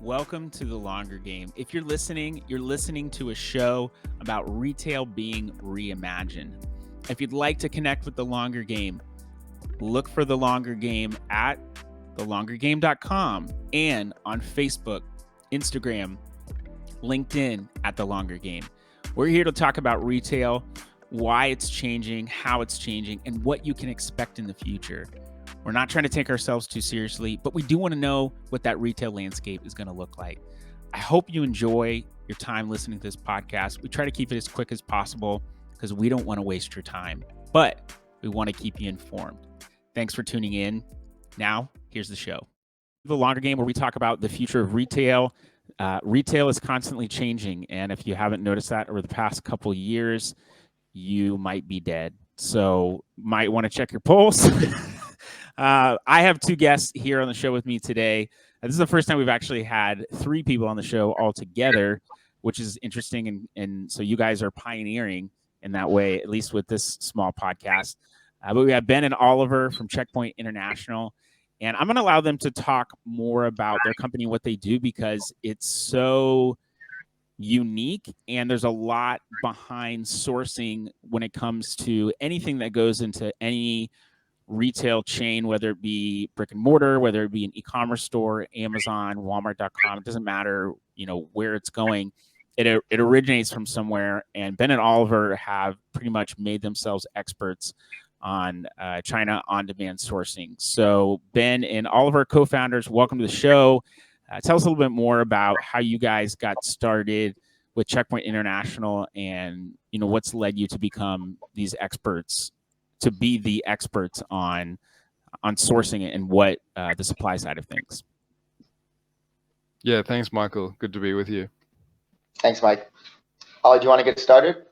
Welcome to The Longer Game. If you're listening to a show about retail being reimagined. If you'd like to connect with The Longer Game, look for The Longer Game at thelongergame.com and on Facebook, Instagram, LinkedIn at The Longer Game. We're here to talk about retail, why it's changing, how it's changing, and what you can expect in the future. We're not trying to take ourselves too seriously, but we do want to know what that retail landscape is going to look like. I hope you enjoy your time listening to this podcast. We try to keep it as quick as possible because we don't want to waste your time, but we want to keep you informed. Thanks for tuning in. Now, here's the show. The Longer Game, where we talk about the future of retail. Retail is constantly changing, and if you haven't noticed that over the past couple years, you might be dead. So might want to check your pulse. I have two guests here on the show with me today. This is the first time we've actually had three people on the show all together, which is interesting. And so you guys are pioneering in that way, at least with this small podcast. But we have Ben and Oliver from Checkpoint International. And I'm going to allow them to talk more about their company and what they do because it's so unique. And there's a lot behind sourcing when it comes to anything that goes into any retail chain, whether it be brick and mortar, whether it be an e-commerce store, Amazon, Walmart.com, it doesn't matter, where it's going. It originates from somewhere. And Ben and Oliver have pretty much made themselves experts on China on-demand sourcing. So Ben and Oliver, co-founders, welcome to the show. Tell us a little bit more about how you guys got started with Checkpoint International and, what's led you to become these experts, to be the experts on sourcing and what the supply side of things. Yeah, thanks, Michael. Good to be with you. Thanks, Mike. Ollie, do you want to get started?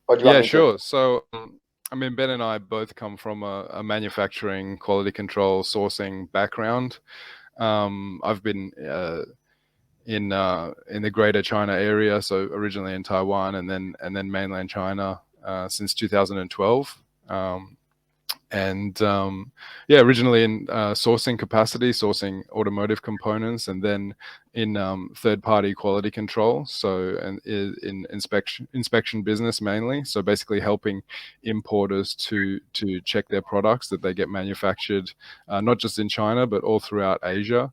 Or do you want me sure. So, Ben and I both come from a manufacturing, quality control, sourcing background. I've been in the Greater China area, so originally in Taiwan and then mainland China. Since 2012, originally in sourcing capacity, sourcing automotive components, and then in third-party quality control, so in inspection business mainly. So basically helping importers to check their products that they get manufactured, not just in China but all throughout Asia.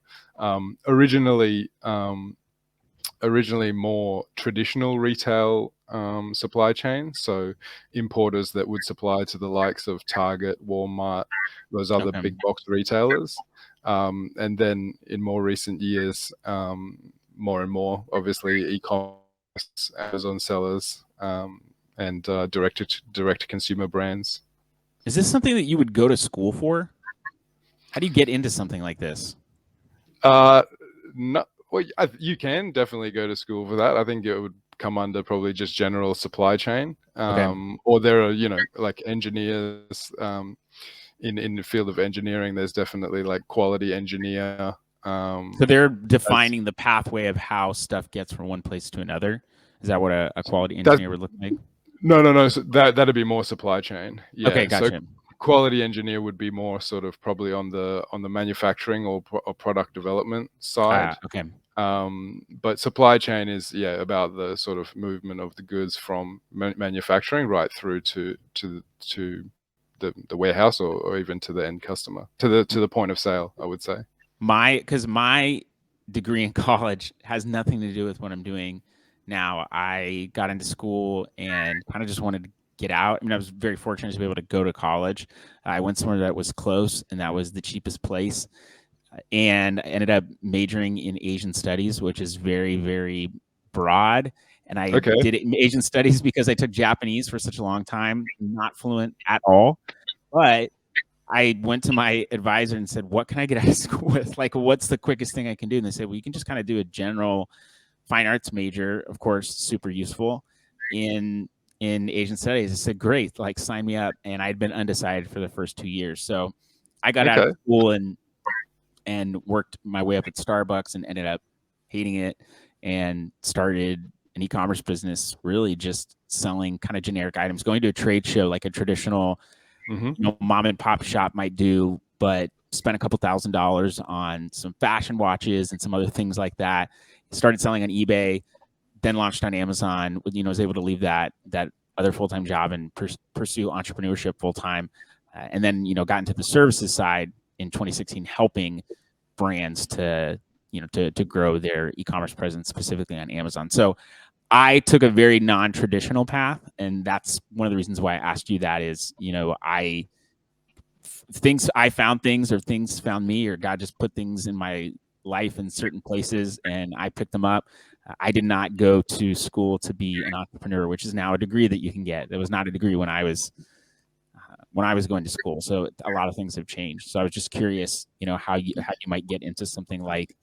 Originally more traditional retail supply chain, so importers that would supply to the likes of Target, Walmart, those other big box retailers, and then in more recent years, more and more obviously e-commerce, Amazon sellers, and direct consumer brands. Is this something that you would go to school for? How do you get into something like this? No. Well, you can definitely go to school for that. I think it would come under probably just general supply chain. Or there are, like engineers in the field of engineering. There's definitely like quality engineer. So they're defining the pathway of how stuff gets from one place to another. Is that what a quality engineer would look like? No. So that'd be more supply chain. Yeah. Okay, gotcha. So quality engineer would be more sort of probably on the manufacturing or product development side. Okay. But supply chain is about the sort of movement of the goods from manufacturing right through to the warehouse or even to the end customer, to the point of sale, I would say. Because my degree in college has nothing to do with what I'm doing now. I got into school and kind of just wanted to get out. I was very fortunate to be able to go to college. I went somewhere that was close, and that was the cheapest place. And I ended up majoring in Asian studies, which is very, very broad. And I did it in Asian studies because I took Japanese for such a long time, not fluent at all. But I went to my advisor and said, what can I get out of school with? Like, what's the quickest thing I can do? And they said, well, you can just kind of do a general fine arts major, of course, super useful in Asian studies. I said, great, like sign me up. And I'd been undecided for the first 2 years. So I got out of school and worked my way up at Starbucks and ended up hating it and started an e-commerce business, really just selling kind of generic items, going to a trade show like a traditional mom and pop shop might do, but spent a couple $1,000s on some fashion watches and some other things like that. Started selling on eBay, then launched on Amazon. Was able to leave that other full-time job and pursue entrepreneurship full-time, and then got into the services side in 2016, helping brands to grow their e-commerce presence, specifically on Amazon. So I took a very non-traditional path, and that's one of the reasons why I asked you that is, I found things, or things found me, or God just put things in my life in certain places and I picked them up. I did not go to school to be an entrepreneur, which is now a degree that you can get. That was not a degree when I was going to school. So a lot of things have changed. So I was just curious, how you might get into something like.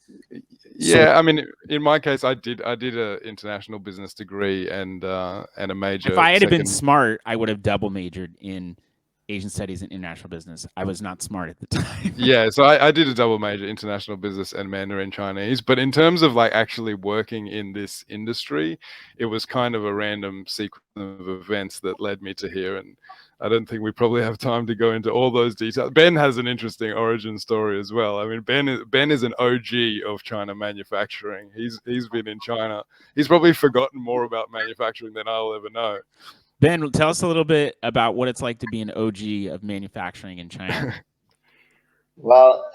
Yeah, I mean, in my case, I did a international business degree and a major. If I had been smart, I would have double majored in Asian studies and international business. I was not smart at the time. Yeah, so I did a double major, international business and Mandarin Chinese. But in terms of like actually working in this industry, it was kind of a random sequence of events that led me to here. And I don't think we probably have time to go into all those details. Ben has an interesting origin story as well. I mean, Ben is an OG of China manufacturing. He's been in China. He's probably forgotten more about manufacturing than I'll ever know. Ben, tell us a little bit about what it's like to be an OG of manufacturing in China. Well,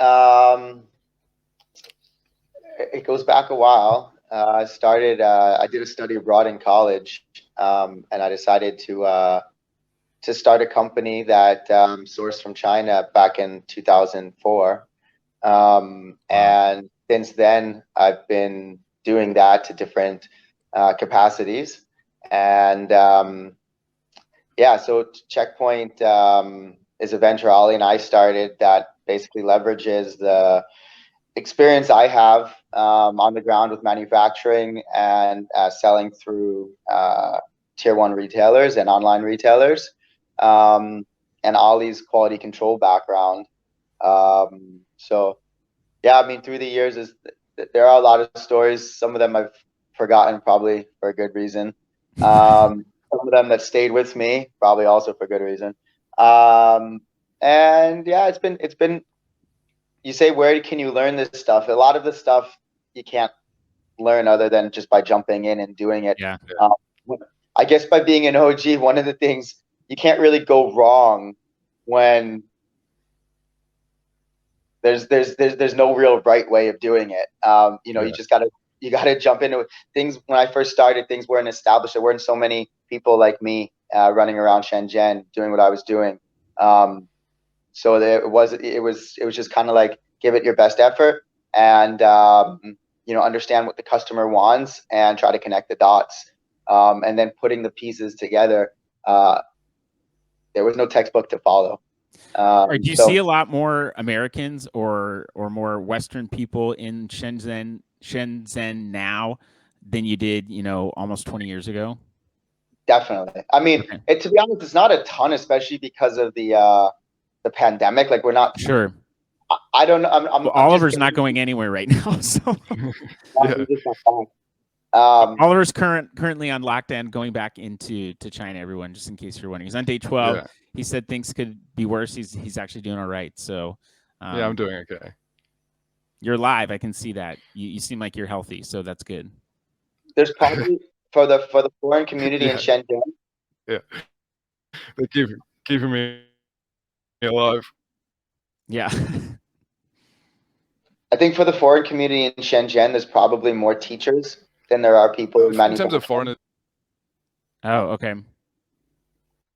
it goes back a while. I did a study abroad in college, and I decided to start a company that sourced from China back in 2004. And since then, I've been doing that to different capacities. And so Checkpoint is a venture Ollie and I started that basically leverages the experience I have on the ground with manufacturing and selling through tier 1 retailers and online retailers, and Ollie's quality control background. So yeah, I mean, through the years, there are a lot of stories. Some of them I've forgotten, probably for a good reason. Some of them that stayed with me, probably also for good reason. And yeah, it's been. You say, where can you learn this stuff? A lot of the stuff you can't learn other than just by jumping in and doing it. Yeah. I guess by being an OG, one of the things you can't really go wrong when there's no real right way of doing it. You just gotta jump into it. Things, when I first started, things weren't established. There weren't so many people like me running around Shenzhen doing what I was doing. So it was just kind of like, give it your best effort and understand what the customer wants and try to connect the dots, and then putting the pieces together. There was no textbook to follow. Do you see a lot more Americans or more Western people in Shenzhen now than you did, almost 20 years ago? Definitely. I mean, to be honest, it's not a ton, especially because of the pandemic. Like, we're not sure. I don't know. Oliver's not going anywhere right now. So Oliver's currently on lockdown, going back into China. Everyone, just in case you're wondering, he's on day 12. Yeah. He said things could be worse. He's actually doing all right. So yeah, I'm doing okay. You're live. I can see that. You seem like you're healthy, so that's good. There's probably for the foreign community in Shenzhen. Yeah, they keeping me alive. Yeah. I think for the foreign community in Shenzhen, there's probably more teachers than there are people in manufacturing. In terms of foreigners. Oh, okay.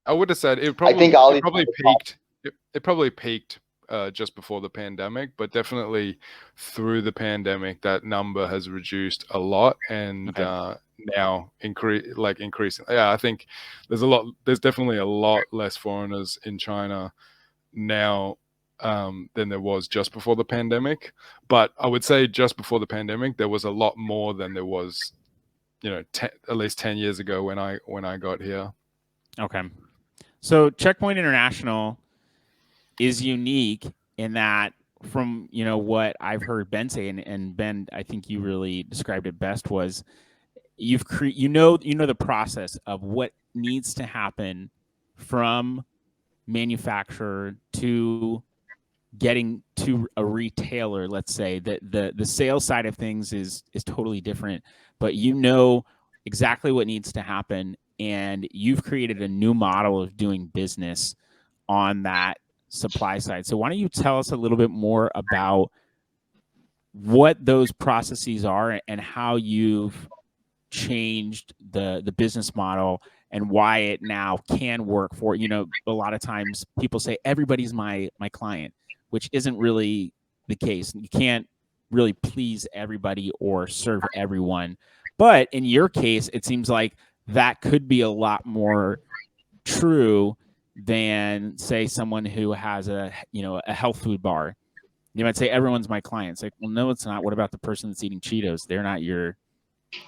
I would have said it probably peaked. It probably peaked just before the pandemic, but definitely through the pandemic, that number has reduced a lot, and now increasing. Yeah, I think there's definitely a lot less foreigners in China now than there was just before the pandemic. But I would say just before the pandemic, there was a lot more than there was, at least 10 years ago when I got here. Okay. So Checkpoint International is unique in that, from what I've heard Ben say, and Ben, I think you really described it best, was you've the process of what needs to happen from manufacturer to getting to a retailer, let's say, that the sales side of things is totally different, but you know exactly what needs to happen, and you've created a new model of doing business on that supply side. So why don't you tell us a little bit more about what those processes are and how you've changed the business model and why it now can work for, you know, a lot of times people say everybody's my client, which isn't really the case. You can't really please everybody or serve everyone. But in your case, it seems like that could be a lot more true than, say, someone who has a, you know, a health food bar. You might say everyone's my client. It's like, well, no, it's not. What about the person that's eating Cheetos? They're not your,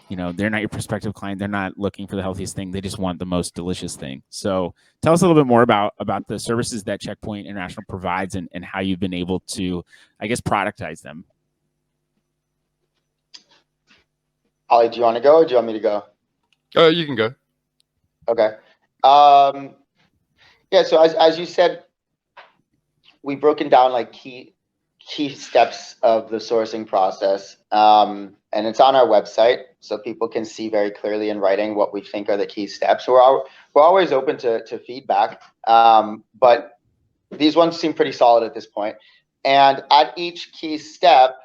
you know, they're not your prospective client. They're not looking for the healthiest thing. They just want the most delicious thing. So tell us a little bit more about the services that Checkpoint International provides and how you've been able to, I guess, productize them. Ollie, do you want to go or do you want me to go? You can go. Okay. Yeah, so as you said, we've broken down like key steps of the sourcing process. And it's on our website, so people can see very clearly in writing what we think are the key steps. We're always open to feedback, but these ones seem pretty solid at this point. And at each key step,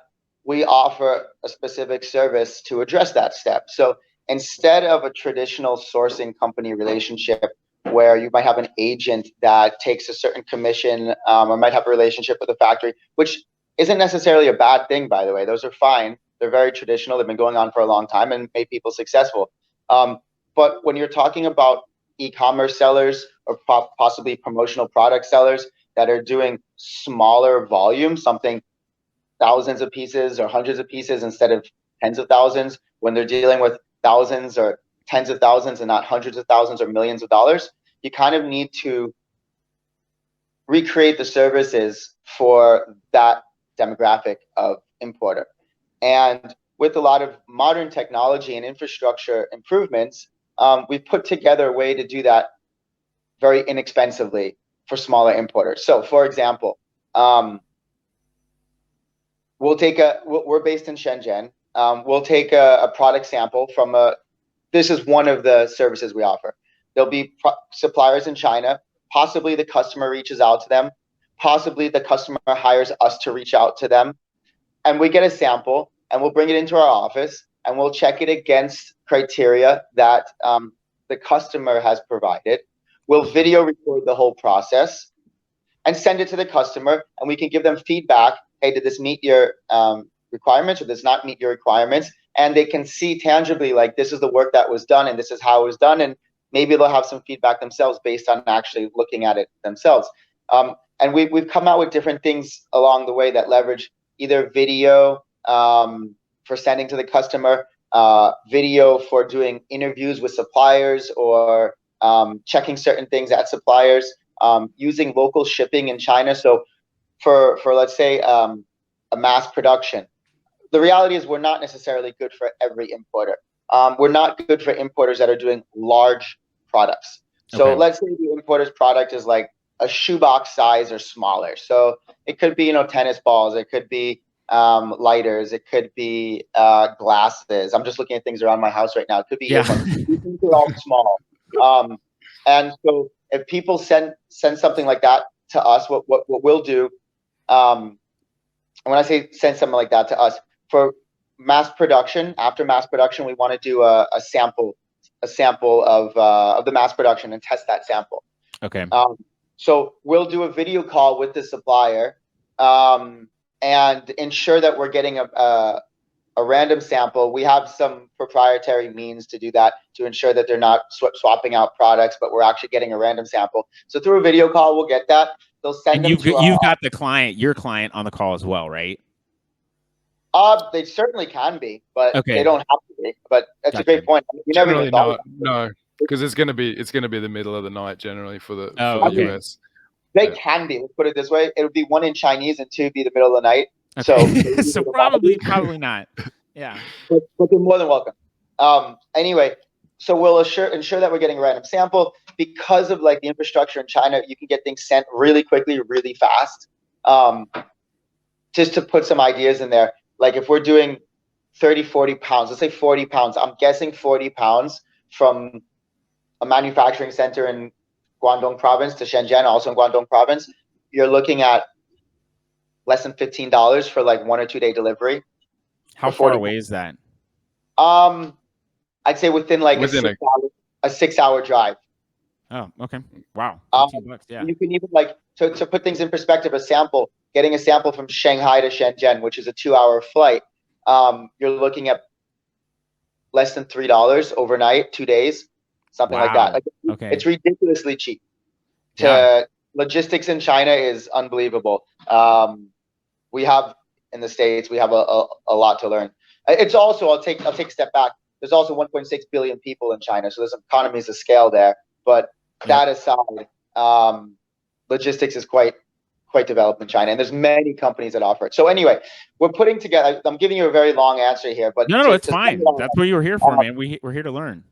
we offer a specific service to address that step. So instead of a traditional sourcing company relationship where you might have an agent that takes a certain commission, or might have a relationship with a factory, which isn't necessarily a bad thing, by the way. Those are fine. They're very traditional. They've been going on for a long time and made people successful. But when you're talking about e-commerce sellers or possibly promotional product sellers that are doing smaller volume, something thousands of pieces or hundreds of pieces instead of tens of thousands, when they're dealing with thousands or tens of thousands and not hundreds of thousands or millions of dollars, you kind of need to recreate the services for that demographic of importer. And with a lot of modern technology and infrastructure improvements, we've put together a way to do that very inexpensively for smaller importers. So for example, we're based in Shenzhen. We'll take a product sample from this is one of the services we offer. There'll be suppliers in China. Possibly the customer reaches out to them. Possibly the customer hires us to reach out to them. And we get a sample and we'll bring it into our office and we'll check it against criteria that the customer has provided. We'll video record the whole process and send it to the customer, and we can give them feedback. Hey, did this meet your requirements or does not meet your requirements? And they can see tangibly, like, this is the work that was done and this is how it was done. And maybe they'll have some feedback themselves based on actually looking at it themselves. And we've come out with different things along the way that leverage either video for sending to the customer, video for doing interviews with suppliers or checking certain things at suppliers, using local shipping in China. So for let's say a mass production, the reality is we're not necessarily good for every importer. We're not good for importers that are doing large products. So let's say the importer's product is like a shoebox size or smaller. So it could be, you know, tennis balls. It could be lighters. It could be glasses. I'm just looking at things around my house right now. It could be earphones. These are all small. And so if people send something like that to us, what we'll do, and when I say send something like that to us, for mass production, after mass production, we want to do a sample of the mass production and test that sample. Okay. So we'll do a video call with the supplier and ensure that we're getting a random sample. We have some proprietary means to do that, to ensure that they're not swapping out products, but we're actually getting a random sample. So through a video call, we'll get that. They'll send them to you've got your client on the call as well, right? They certainly can be, but okay. They don't have to be. But that's a great point. You never even thought no, because it's going to be the middle of the night generally for the US. They can be. Let's put it this way: it would be one in Chinese and two be the middle of the night. Okay. So probably not. Yeah. But they're more than welcome. Anyway, so we'll ensure that we're getting a random sample because of like the infrastructure in China. You can get things sent really quickly, really fast. Just to put some ideas in there, like if we're doing 30, 40 pounds, let's say 40 pounds, I'm guessing 40 pounds from a manufacturing center in Guangdong province to Shenzhen, also in Guangdong province, you're looking at less than $15 for like 1 or 2 day delivery. How far away is that? I'd say within like a 6 hour drive. Oh, okay. Wow. $15, yeah. You can even like to put things in perspective, getting a sample from Shanghai to Shenzhen, which is a 2 hour flight, you're looking at less than $3 overnight, 2 days, something like that. Like, okay. It's ridiculously cheap. Logistics in China is unbelievable. We have in the States, we have a lot to learn. It's also, I'll take a step back. There's also 1.6 billion people in China, so there's economies of scale there. But that aside, logistics is quite developed in China, and there's many companies that offer it. So anyway, we're putting together. I'm giving you a very long answer here, but no, it's fine. That's what you were here for, man. We're here to learn.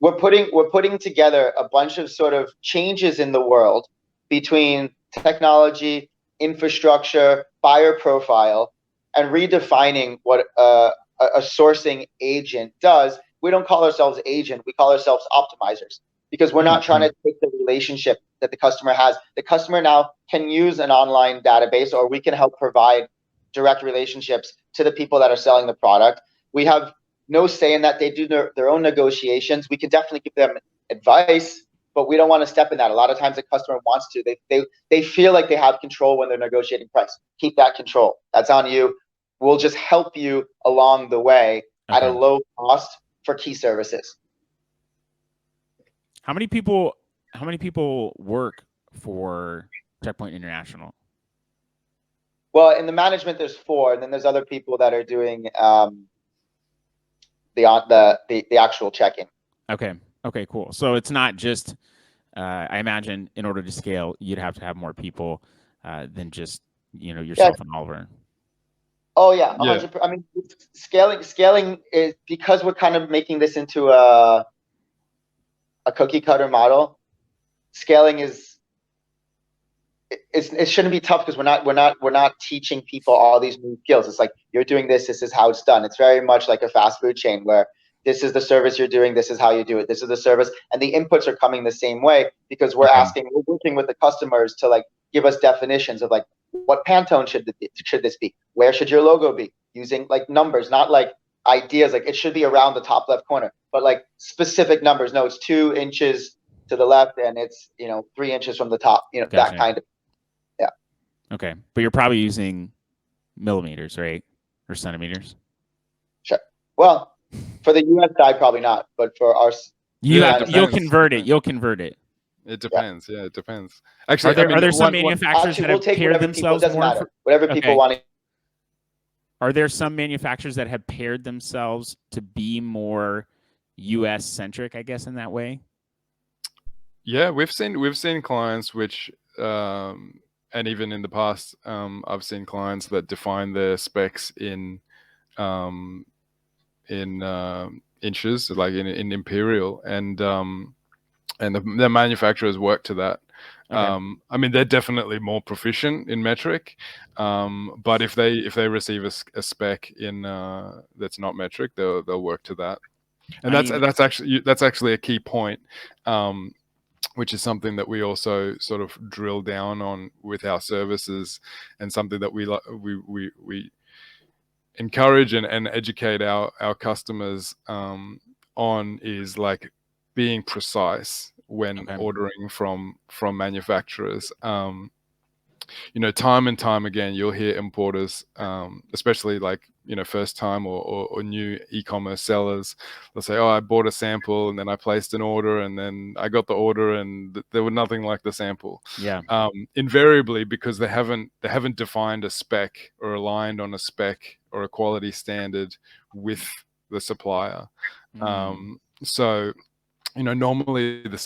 We're putting together a bunch of sort of changes in the world between technology, infrastructure, buyer profile, and redefining what a sourcing agent does. We don't call ourselves agent, we call ourselves optimizers, because we're not trying to take the relationship that the customer has. The customer now can use an online database, or we can help provide direct relationships to the people that are selling the product. We have no say in that. They do their own negotiations. We can definitely give them advice, but we don't want to step in that. A lot of times the customer wants to. They feel like they have control when they're negotiating price. Keep that control. That's on you. We'll just help you along the way at a low cost for key services. How many people work for Checkpoint International? Well, in the management, there's 4, and then there's other people that are doing the actual check-in. Okay, cool. So it's not just. I imagine in order to scale, you'd have to have more people than just yourself and Oliver. Oh yeah, 100%. I mean, scaling is because we're kind of making this into a cookie cutter model. Scaling it shouldn't be tough, because we're not teaching people all these new skills. It's like, you're doing this is how it's done. It's very much like a fast food chain where this is the service you're doing, this is how you do it, this is the service, and the inputs are coming the same way, because we're working with the customers to like give us definitions of like, what Pantone should this be? Where should your logo be? Using like numbers, not like ideas, like it should be around the top left corner, but like specific numbers. No, it's 2 inches to the left, and it's 3 inches from the top. Gotcha. That kind of. Yeah. Okay, but you're probably using millimeters, right, or centimeters? Sure. Well, for the US side, probably not, but for our, you'll convert it. You'll convert it. It depends. Yeah, it depends. Actually, are there some manufacturers that have paired themselves more? Whatever people want. Are there some manufacturers that have paired themselves to be more US centric, I guess, in that way? Yeah, we've seen clients which, and even in the past, I've seen clients that define their specs in inches, like in imperial, and the manufacturers work to that. I mean, they're definitely more proficient in metric, but if they receive a spec in that's not metric, they'll work to that. And that's actually a key point, which is something that we also sort of drill down on with our services, and something that we encourage and educate our customers on, is like being precise when ordering from manufacturers. Time and time again, you'll hear importers, especially like first time or new e-commerce sellers, they'll say, "Oh, I bought a sample and then I placed an order, and then I got the order and there was nothing like the sample." Yeah. Invariably, because they haven't defined a spec or aligned on a spec or a quality standard with the supplier. So normally the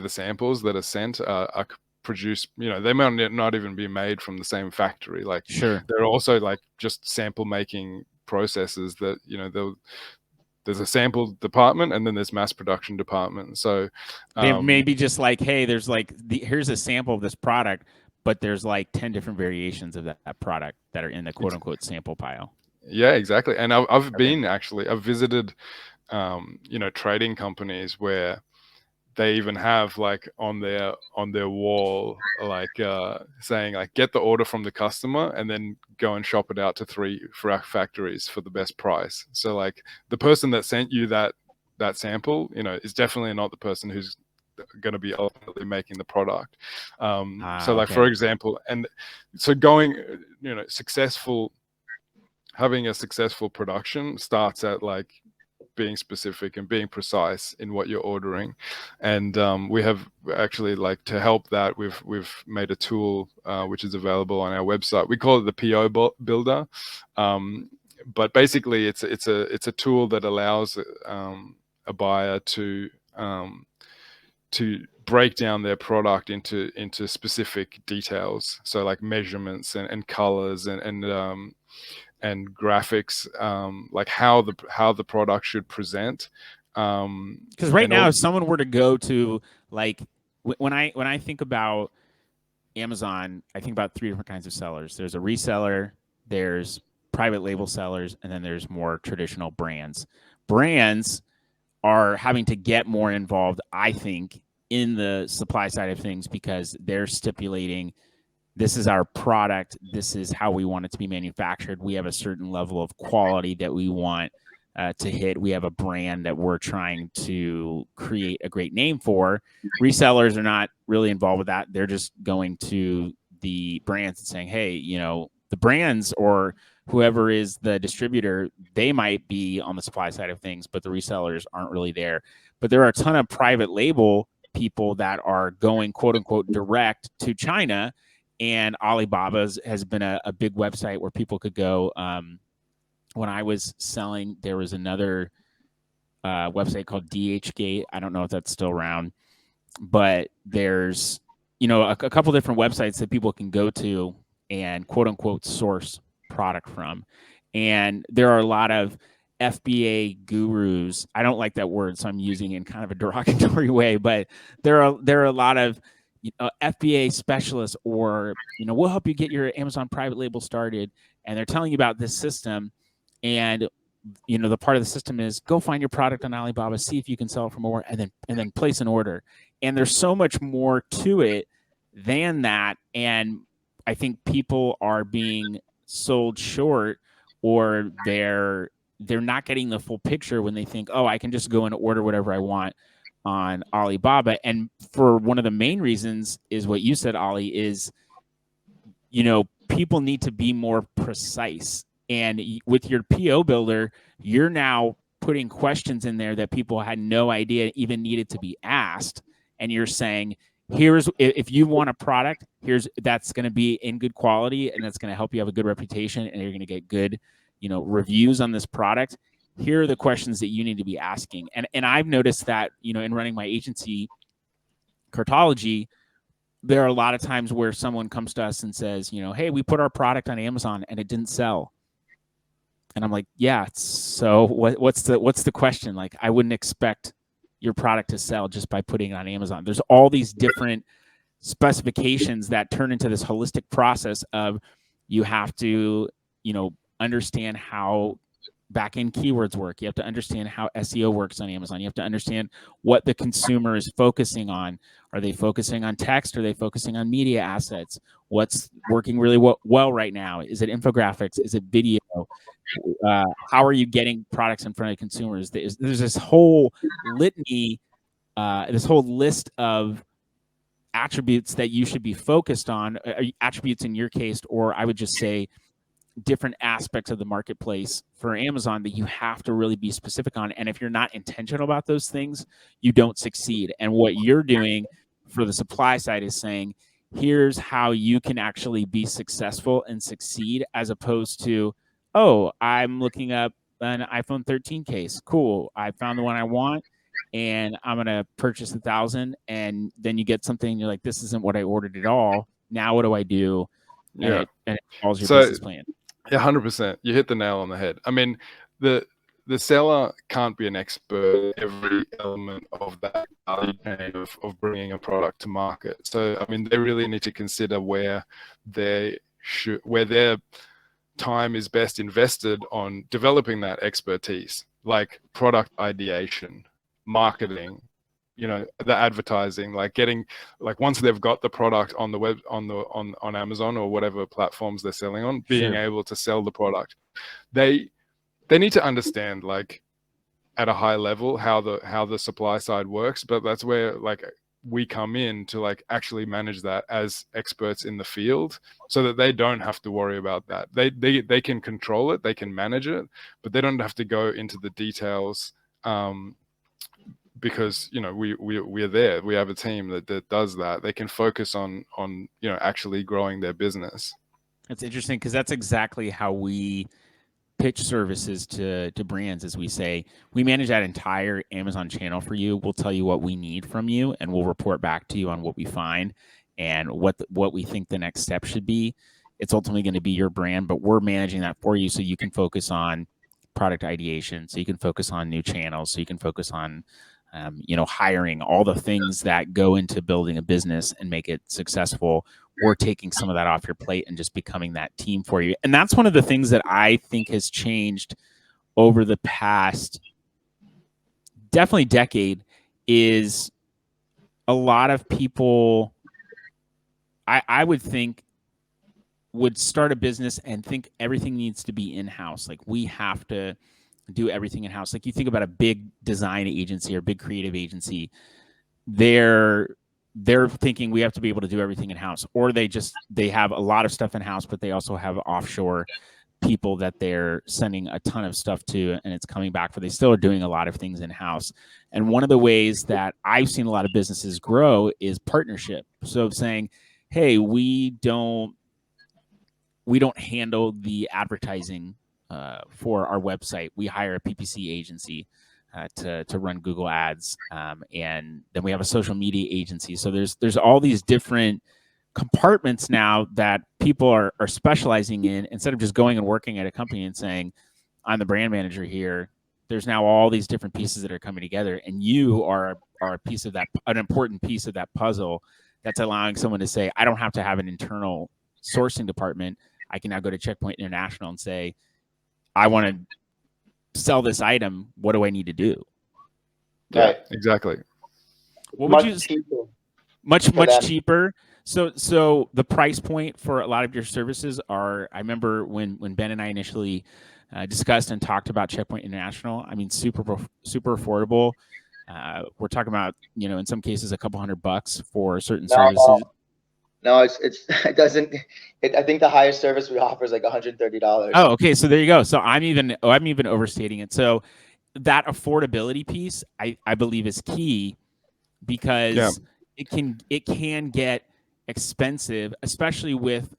samples that are sent are produced, they might not even be made from the same factory. Like, sure, they're also like just sample making processes that, there's a sample department and then there's mass production department. So they may be just like, hey, there's like here's a sample of this product, but there's like 10 different variations of that product that are in the quote unquote sample pile. Yeah, exactly. And I've visited, trading companies where they even have like on their wall, like saying like, get the order from the customer and then go and shop it out to 3 factories for the best price. So like the person that sent you that sample, is definitely not the person who's going to be ultimately making the product. So like, for example, and so having a successful production starts at like being specific and being precise in what you're ordering. And we have actually, like, to help that, we've made a tool which is available on our website. We call it the PO builder, but basically it's a tool that allows a buyer to break down their product into specific details, so like measurements and colors and graphics, like how the product should present. Because right now, if someone were to go to, like, when I think about Amazon, I think about 3 different kinds of sellers. There's a reseller, there's private label sellers, and then there's more traditional brands. Brands are having to get more involved, I think, in the supply side of things, because they're stipulating, this is our product, this is how we want it to be manufactured. We have a certain level of quality that we want to hit. We have a brand that we're trying to create a great name for. Resellers are not really involved with that. They're just going to the brands and saying, hey, the brands or whoever is the distributor, they might be on the supply side of things, but the resellers aren't really there. But there are a ton of private label people that are going, quote unquote, direct to China. And Alibaba's has been a big website where people could go. When I was selling, there was another website called DHgate. I don't know if that's still around, but there's, a couple different websites that people can go to and, quote unquote, source product from. And there are a lot of FBA gurus. I don't like that word, so I'm using it in kind of a derogatory way, but there are a lot of FBA specialists, or we'll help you get your Amazon private label started, and they're telling you about this system. And the part of the system is, go find your product on Alibaba, see if you can sell it for more, and then place an order. And there's so much more to it than that. And I think people are being sold short, or they're not getting the full picture when they think, oh, I can just go and order whatever I want on Alibaba. And for one of the main reasons is what you said, Ali, is, people need to be more precise. And with your PO builder, you're now putting questions in there that people had no idea even needed to be asked. And you're saying, if you want a product, that's going to be in good quality, and that's going to help you have a good reputation, and you're going to get good, reviews on this product. Here are the questions that you need to be asking. And I've noticed that, in running my agency, Cartology, there are a lot of times where someone comes to us and says, hey, we put our product on Amazon and it didn't sell. And I'm like, yeah, so what's the question? Like, I wouldn't expect your product to sell just by putting it on Amazon. There's all these different specifications that turn into this holistic process of, you have to, understand how back-end keywords work. You have to understand how SEO works on Amazon. You have to understand what the consumer is focusing on. Are they focusing on text? Are they focusing on media assets? What's working really well right now? Is it infographics? Is it video? How are you getting products in front of consumers? There's this whole litany, this whole list of attributes that you should be focused on, attributes in your case, or I would just say different aspects of the marketplace for Amazon that you have to really be specific on. And if you're not intentional about those things, you don't succeed. And what you're doing for the supply side is saying, here's how you can actually be successful and succeed, as opposed to, oh, I'm looking up an iPhone 13 case. Cool. I found the one I want, and I'm going to purchase 1,000. And then you get something and you're like, this isn't what I ordered at all. Now what do I do? And it follows your business plan. Yeah, 100%. You hit the nail on the head. I mean, the the seller can't be an expert in every element of that value chain of bringing a product to market. So, I mean, they really need to consider where their time is best invested on developing that expertise, like product ideation, marketing, the advertising, like getting, like once they've got the product on the web, on Amazon or whatever platforms they're selling on, being able to sell the product. They need to understand, like, at a high level how the supply side works, but that's where, like, we come in to, like, actually manage that as experts in the field, so that they don't have to worry about that. They can control it, they can manage it, but they don't have to go into the details, because we are there. We have a team that does that. They can focus on actually growing their business. That's interesting, because that's exactly how we pitch services to brands. As we say, we manage that entire Amazon channel for you. We'll tell you what we need from you, and we'll report back to you on what we find and what we think the next step should be. It's ultimately going to be your brand, but we're managing that for you, so you can focus on product ideation, so you can focus on new channels, so you can focus on hiring, all the things that go into building a business and make it successful. We're taking some of that off your plate and just becoming that team for you. And that's one of the things that I think has changed over the past definitely decade, is a lot of people, I would think, would start a business and think everything needs to be in-house. Like, we have to do everything in-house. Like, you think about a big design agency or big creative agency, they're thinking we have to be able to do everything in-house, or they have a lot of stuff in-house, but they also have offshore people that they're sending a ton of stuff to, and it's coming back, for they still are doing a lot of things in-house. And one of the ways that I've seen a lot of businesses grow is partnership. So saying, hey, we don't handle the advertising for our website. We hire a PPC agency to run Google ads, and then we have a social media agency. So there's all these different compartments now that people are specializing in, instead of just going and working at a company and saying, I'm the brand manager here. There's now all these different pieces that are coming together, and you are a piece of that, an important piece of that puzzle, that's allowing someone to say, I don't have to have an internal sourcing department. I can now go to Checkpoint International and say, I want to sell this item. What do I need to do? Yeah, exactly. What would you cheaper. Much cheaper. So the price point for a lot of your services are, I remember when Ben and I initially discussed and talked about Checkpoint International, I mean, super affordable. We're talking about, in some cases, a couple $100 for certain services. No, it doesn't. I think the highest service we offer is like $130. Oh, okay. So there you go. So I'm even overstating it. So that affordability piece, I believe, is key, because it can get expensive, especially with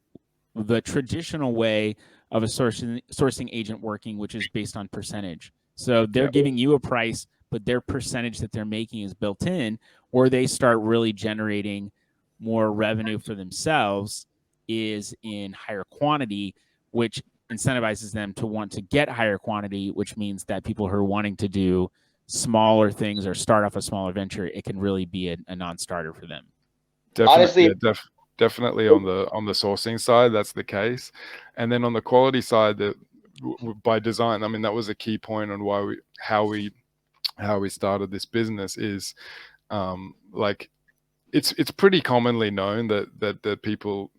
the traditional way of a sourcing agent working, which is based on percentage. So they're giving you a price, but their percentage that they're making is built in, or they start really generating more revenue for themselves is in higher quantity, which incentivizes them to want to get higher quantity, which means that people who are wanting to do smaller things or start off a smaller venture, it can really be a non-starter for them. Honestly, definitely on the sourcing side, that's the case. And then on the quality side, that by design, I mean, that was a key point on how we started this business is, like, it's pretty commonly known that people,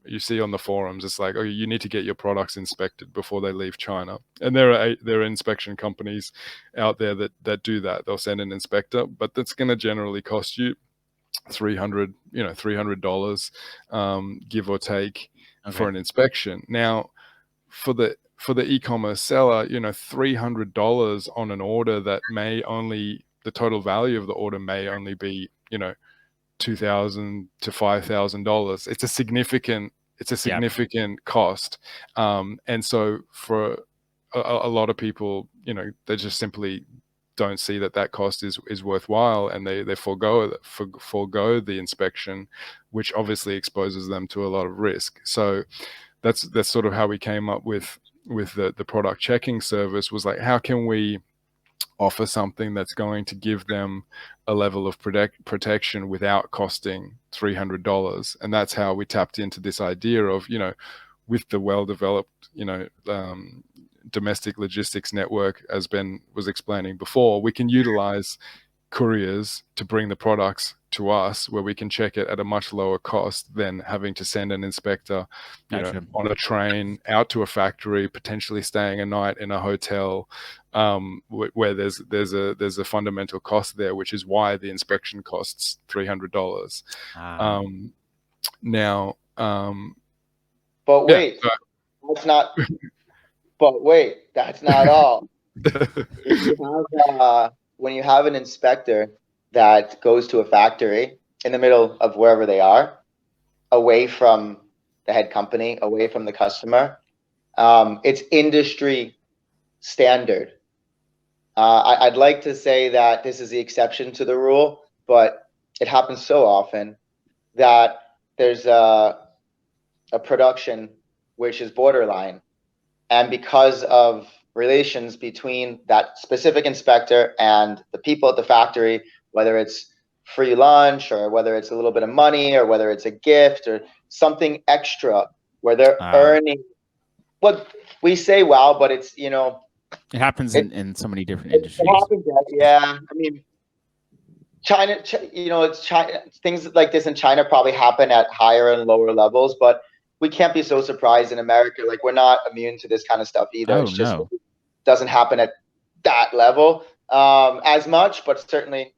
you see on the forums, it's like, oh, you need to get your products inspected before they leave China. And there are inspection companies out there that do that. They'll send an inspector, but that's going to generally cost you $300, give or take, for an inspection. Now, for the e-commerce seller, $300 on an order that the total value of the order may only be, $2,000 to $5,000. It's a significant cost, and so for a lot of people, they just simply don't see that cost is worthwhile, and they forego the inspection, which obviously exposes them to a lot of risk. So that's sort of how we came up with the product checking service was like, how can we offer something that's going to give them a level of protection without costing $300? And that's how we tapped into this idea of, with the well-developed, domestic logistics network, as Ben was explaining before, we can utilize couriers to bring the products to us, where we can check it at a much lower cost than having to send an inspector, on a train out to a factory, potentially staying a night in a hotel, where there's a fundamental cost there, which is why the inspection costs $300. But wait, that's not. But wait, that's not all. When you have an inspector that goes to a factory in the middle of wherever they are, away from the head company, away from the customer, it's industry standard. I'd like to say that this is the exception to the rule, but it happens so often that there's a production which is borderline. And because of relations between that specific inspector and the people at the factory, whether it's free lunch or whether it's a little bit of money or whether it's a gift or something extra where they're earning what we say, wow, but it's, it happens in so many different industries. It happens, yeah. I mean, China, it's China. Things like this in China probably happen at higher and lower levels, but we can't be so surprised in America. Like, we're not immune to this kind of stuff either. It's just it doesn't happen at that level as much, but certainly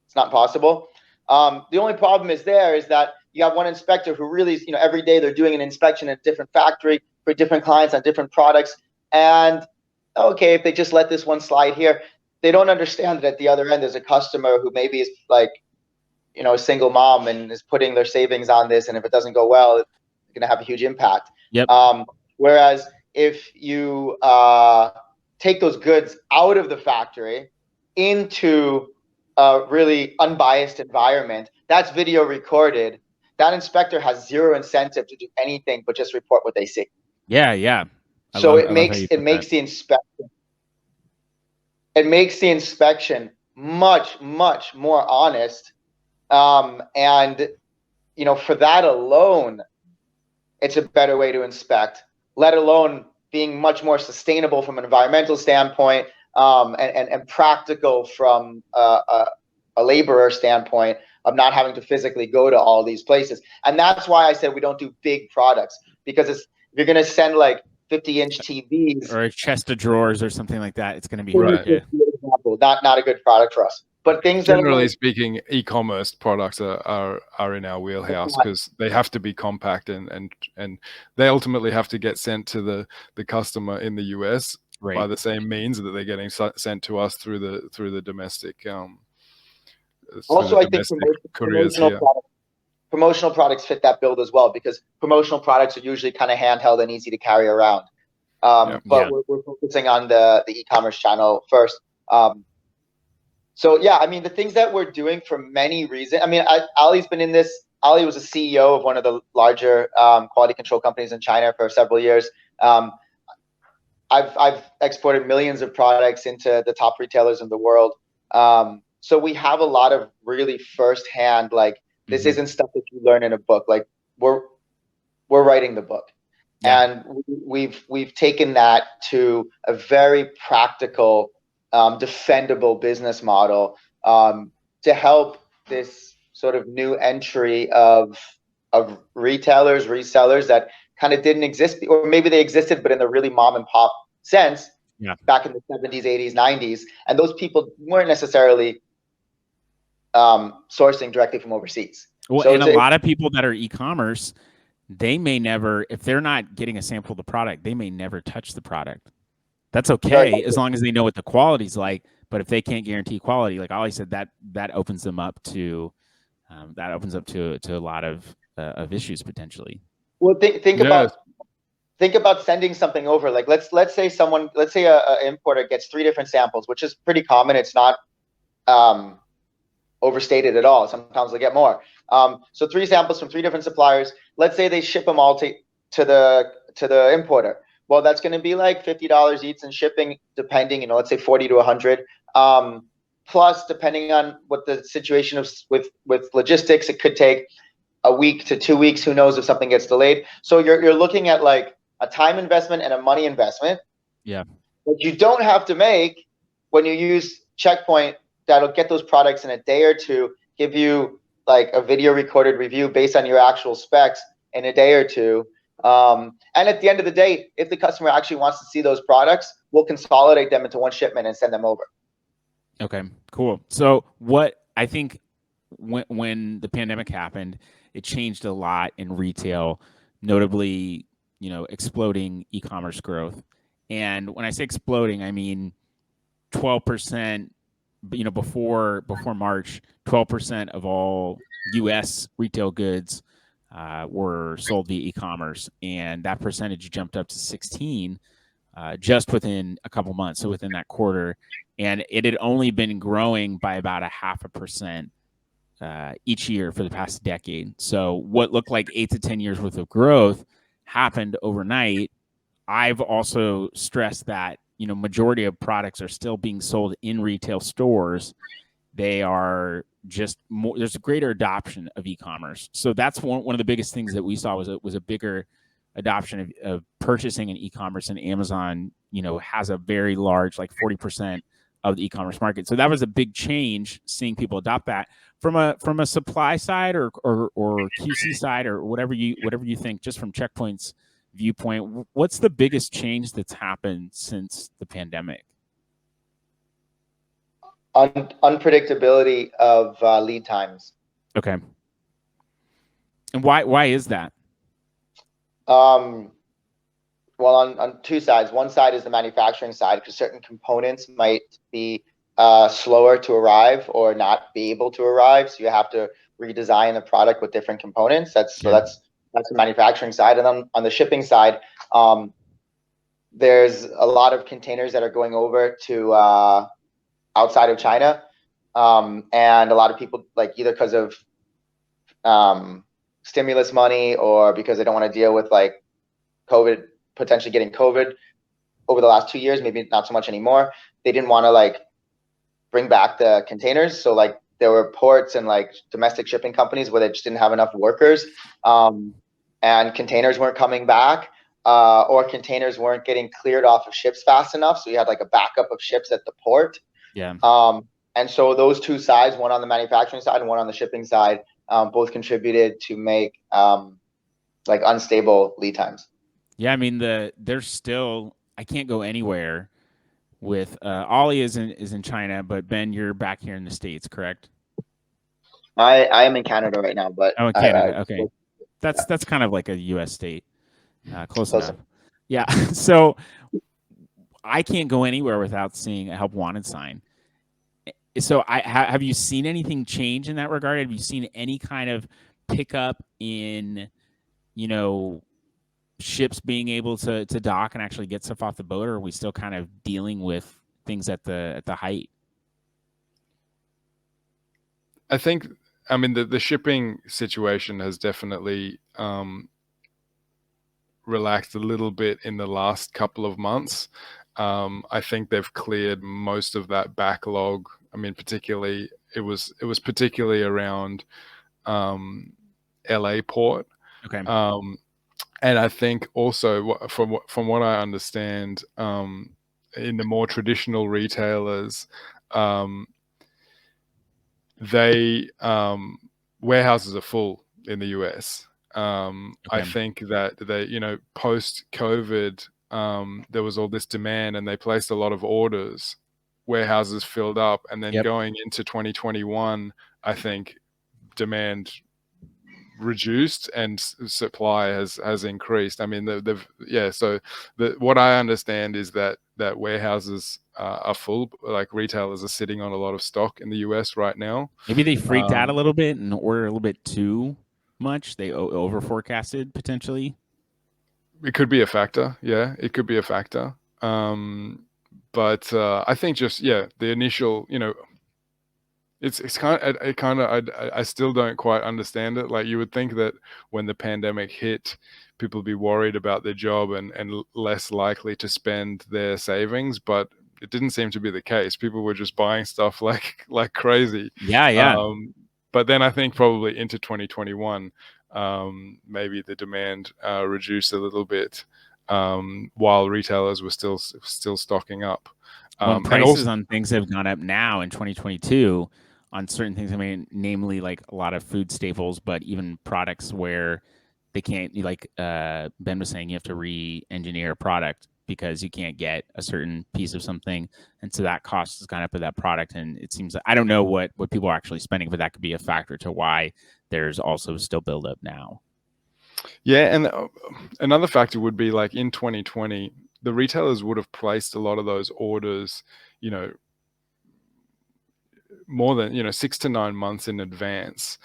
it's not possible. The only problem is that you have one inspector who really, every day they're doing an inspection at a different factory for different clients on different products. And okay, if they just let this one slide here, they don't understand that at the other end there's a customer who maybe is like, a single mom and is putting their savings on this. And if it doesn't go well, it's going to have a huge impact. Yep. Whereas if you take those goods out of the factory into a really unbiased environment, that's video recorded. That inspector has zero incentive to do anything but just report what they see. Yeah. So it makes the inspection much more honest. And for that alone, it's a better way to inspect, let alone being much more sustainable from an environmental standpoint, and practical from a laborer standpoint of not having to physically go to all these places. And that's why I said we don't do big products, because if you're going to send like 50-inch TVs or a chest of drawers or something like that, it's going to be not a good product for us. But things generally speaking, e-commerce products are in our wheelhouse, because they have to be compact and they ultimately have to get sent to the customer in the US by the same means that they're getting sent to us through the domestic. Also, I think promotional products fit that build as well, because promotional products are usually kind of handheld and easy to carry around. We're focusing on the e-commerce channel first. So yeah, I mean, the things that we're doing for many reasons. I mean, Ali's been in this. Ali was a CEO of one of the larger quality control companies in China for several years. I've exported millions of products into the top retailers in the world. So we have a lot of really firsthand, like, this isn't stuff that you learn in a book. Like, we're writing the book, and we've taken that to a very practical, defendable business model to help this sort of new entry of retailers, resellers that kind of didn't exist, or maybe they existed, but in the really mom and pop sense back in the 70s, 80s, 90s. And those people weren't necessarily sourcing directly from overseas. Well, so and a lot of people that are e-commerce, they may never, if they're not getting a sample of the product, they may never touch the product. That's okay, as long as they know what the quality's like. But if they can't guarantee quality, like Ali said, that opens them up to a lot of issues potentially. Well, think about sending something over. Like, let's say a importer gets 3 different samples, which is pretty common. It's not overstated at all. Sometimes they get more. So 3 samples from 3 different suppliers. Let's say they ship them all to the importer. well, that's going to be like $50 each in shipping, depending, let's say 40 to 100. Plus, depending on what the situation is with logistics, it could take a week to 2 weeks. Who knows if something gets delayed? So you're looking at like a time investment and a money investment. Yeah. But you don't have to make when you use Checkpoint. That'll get those products in a day or two, give you like a video recorded review based on your actual specs in a day or two. And at the end of the day, if the customer actually wants to see those products, we'll consolidate them into one shipment and send them over. Okay, cool. So what I think when the pandemic happened, it changed a lot in retail, notably, exploding e-commerce growth. And when I say exploding, I mean 12%, before March, 12% of all US retail goods were sold via e-commerce, and that percentage jumped up to 16 just within a couple months, so within that quarter. And it had only been growing by about 0.5% each year for the past decade. So what looked like 8 to 10 years worth of growth happened overnight. I've also stressed that majority of products are still being sold in retail stores. They are just more. There's a greater adoption of e-commerce. So that's one of the biggest things that we saw was a bigger adoption of purchasing in e-commerce, and Amazon, has a very large, like 40% of the e-commerce market. So that was a big change, seeing people adopt that from a supply side or QC side, or whatever you think, just from Checkpoint's viewpoint. What's the biggest change that's happened since the pandemic? Unpredictability of lead times. Okay. And why is that? Well, on two sides. One side is the manufacturing side, because certain components might be slower to arrive or not be able to arrive, so you have to redesign the product with different components. That's the manufacturing side. And then on the shipping side, there's a lot of containers that are going over to outside of China, and a lot of people, like, either because of stimulus money or because they don't want to deal with like COVID, potentially getting COVID over the last 2 years, maybe not so much anymore. They didn't want to like bring back the containers. So like there were ports and like domestic shipping companies where they just didn't have enough workers, and containers weren't coming back, or containers weren't getting cleared off of ships fast enough. So you had like a backup of ships at the port. Yeah. And so those two sides, one on the manufacturing side and one on the shipping side, both contributed to make like unstable lead times. Yeah, I mean there's still, I can't go anywhere with Ollie is in China, but Ben, you're back here in the States, correct? I am in Canada right now, but in Canada. Okay, that's kind of like a U.S. state, close enough. Yeah, so I can't go anywhere without seeing a help wanted sign. So have you seen anything change in that regard? Have you seen any kind of pickup in, ships being able to dock and actually get stuff off the boat, or are we still kind of dealing with things at the height? I think, the shipping situation has definitely relaxed a little bit in the last couple of months. I think they've cleared most of that backlog. Particularly, it was particularly around LA port. Okay. And I think also, from what I understand, in the more traditional retailers, they warehouses are full in the US. I think that they, post-COVID, there was all this demand and they placed a lot of orders. Warehouses filled up, and then going into 2021, I think demand reduced and supply has increased. So what I understand is that warehouses are full, like retailers are sitting on a lot of stock in the US right now. Maybe they freaked out a little bit and ordered a little bit too much. They over forecasted potentially. It could be a factor. Yeah, it could be a factor. But I think just the initial, It's kind of I still don't quite understand it. Like, you would think that when the pandemic hit, people would be worried about their job and less likely to spend their savings, but it didn't seem to be the case. People were just buying stuff like crazy. Yeah. But then I think probably into 2021, maybe the demand reduced a little bit, while retailers were still stocking up. Well, And prices also, on things have gone up now in 2022 on certain things. I mean, namely like a lot of food staples, but even products where they can't, like Ben was saying, you have to re-engineer a product because you can't get a certain piece of something, and so that cost has gone up with that product. And it seems like, I don't know what people are actually spending, but that could be a factor to why there's also still buildup now. yeah, and another factor would be, like, in 2020, the retailers would have placed a lot of those orders, more than 6 to 9 months in advance,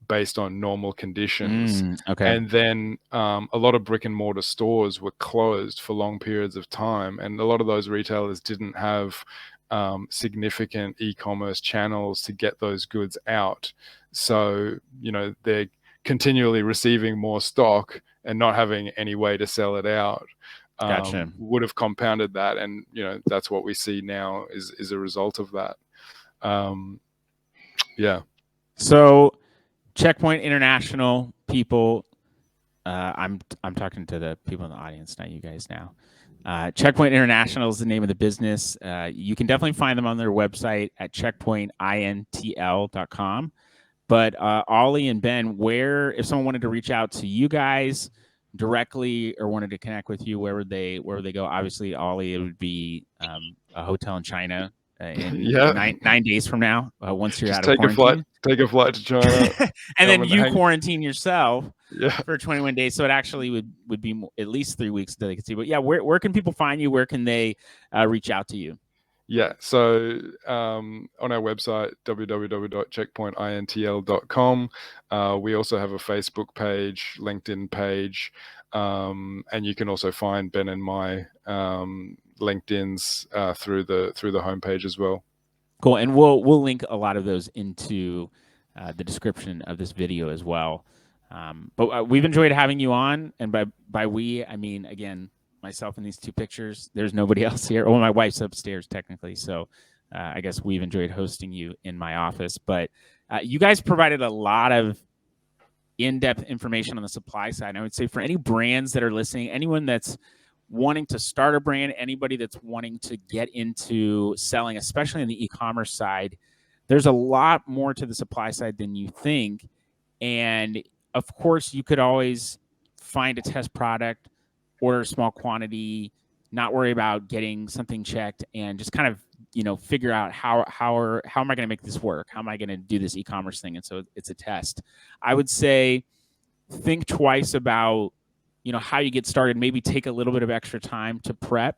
based on normal conditions. Okay. And then a lot of brick and mortar stores were closed for long periods of time, and a lot of those retailers didn't have significant e-commerce channels to get those goods out. So they're continually receiving more stock and not having any way to sell it out. Gotcha. Would have compounded that, and that's what we see now is a result of that. Yeah. So Checkpoint International people, I'm talking to the people in the audience, not you guys now. Checkpoint International is the name of the business. You can definitely find them on their website at checkpointintl.com. But Ollie and Ben, if someone wanted to reach out to you guys directly or wanted to connect with you, where would they go? Obviously, Ollie, it would be a hotel in China in 9 days from now, once you're out of quarantine. Take a flight to China. And then you quarantine yourself Yeah. for 21 days. So it actually would be at least 3 weeks until they can see. But yeah, where can people find you? Where can they reach out to you? Yeah, so on our website, www.checkpointintl.com, we also have a Facebook page, LinkedIn page, and you can also find Ben and my LinkedIn's through the homepage as well. Cool, and we'll link a lot of those into the description of this video as well. But we've enjoyed having you on, and by we, I mean, again, myself in these two pictures. There's nobody else here. Well, my wife's upstairs technically, so I guess we've enjoyed hosting you in my office. But you guys provided a lot of in-depth information on the supply side. And I would say for any brands that are listening, anyone that's wanting to start a brand, anybody that's wanting to get into selling, especially on the e-commerce side, there's a lot more to the supply side than you think. And of course, you could always find a test product, order a small quantity, not worry about getting something checked, and just kind of figure out how am I going to make this work? How am I going to do this e-commerce thing? And so it's a test. I would say think twice about how you get started. Maybe take a little bit of extra time to prep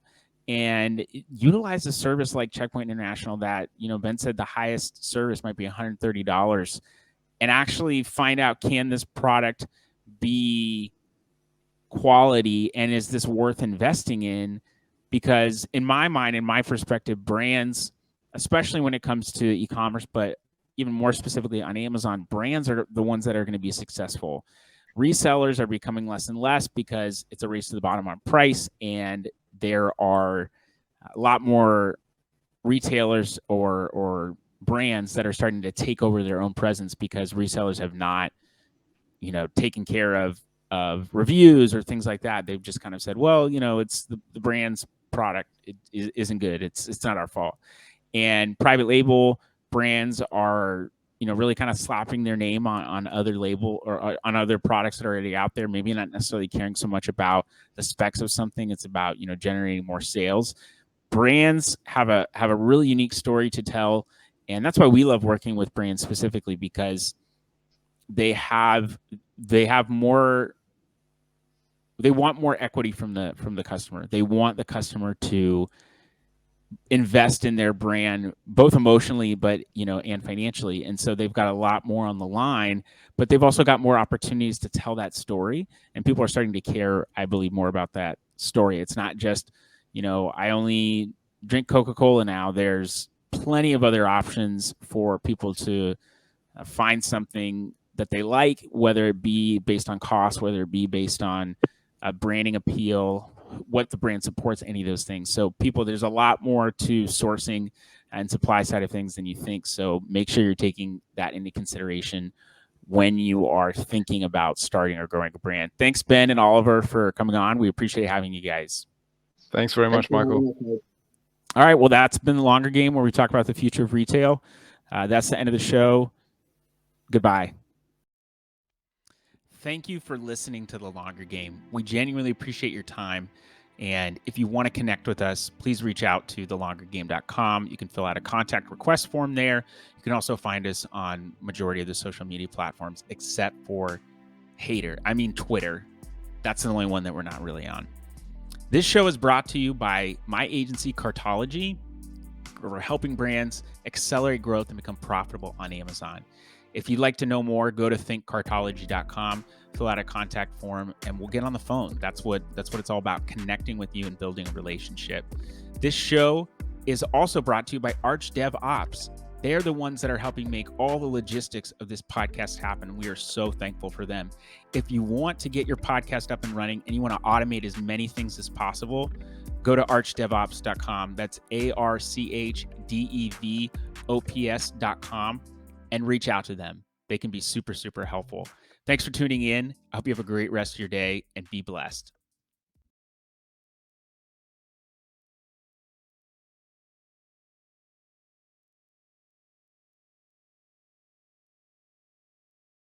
and utilize a service like Checkpoint International that Ben said the highest service might be $130, and actually find out, can this product be quality, and is this worth investing in? Because in my mind, in my perspective, brands, especially when it comes to e-commerce, but even more specifically on Amazon, brands are the ones that are going to be successful. Resellers are becoming less and less because it's a race to the bottom on price, and there are a lot more retailers or brands that are starting to take over their own presence because resellers have not taken care of reviews or things like that. They've just kind of said, well, it's the brand's product. It isn't good. It's not our fault. And private label brands are, really kind of slapping their name on other label or on other products that are already out there. Maybe not necessarily caring so much about the specs of something. It's about, generating more sales. Brands have a really unique story to tell. And that's why we love working with brands specifically, because they want more equity from the customer. They want the customer to invest in their brand, both emotionally, but and financially. And so they've got a lot more on the line, but they've also got more opportunities to tell that story. And people are starting to care, I believe, more about that story. It's not just, I only drink Coca-Cola now. There's plenty of other options for people to find something that they like, whether it be based on cost, whether it be based on branding appeal, what the brand supports, any of those things. So people, there's a lot more to sourcing and supply side of things than you think. So make sure you're taking that into consideration when you are thinking about starting or growing a brand. Thanks, Ben and Oliver, for coming on. We appreciate having you guys. Thanks very much, Michael. All right. Well, that's been The Longer Game, where we talk about the future of retail. That's the end of the show. Goodbye. Thank you for listening to The Longer Game. We genuinely appreciate your time. And if you want to connect with us, please reach out to thelongergame.com. You can fill out a contact request form there. You can also find us on majority of the social media platforms, except for Twitter. That's the only one that we're not really on. This show is brought to you by my agency, Cartology. We're helping brands accelerate growth and become profitable on Amazon. If you'd like to know more, go to thinkcartology.com, fill out a contact form, and we'll get on the phone. That's what it's all about, connecting with you and building a relationship. This show is also brought to you by ArchDevOps. They are the ones that are helping make all the logistics of this podcast happen. We are so thankful for them. If you want to get your podcast up and running and you want to automate as many things as possible, go to archdevops.com. That's ArchDevOps.com. and reach out to them. They can be super, super helpful. Thanks for tuning in. I hope you have a great rest of your day and be blessed.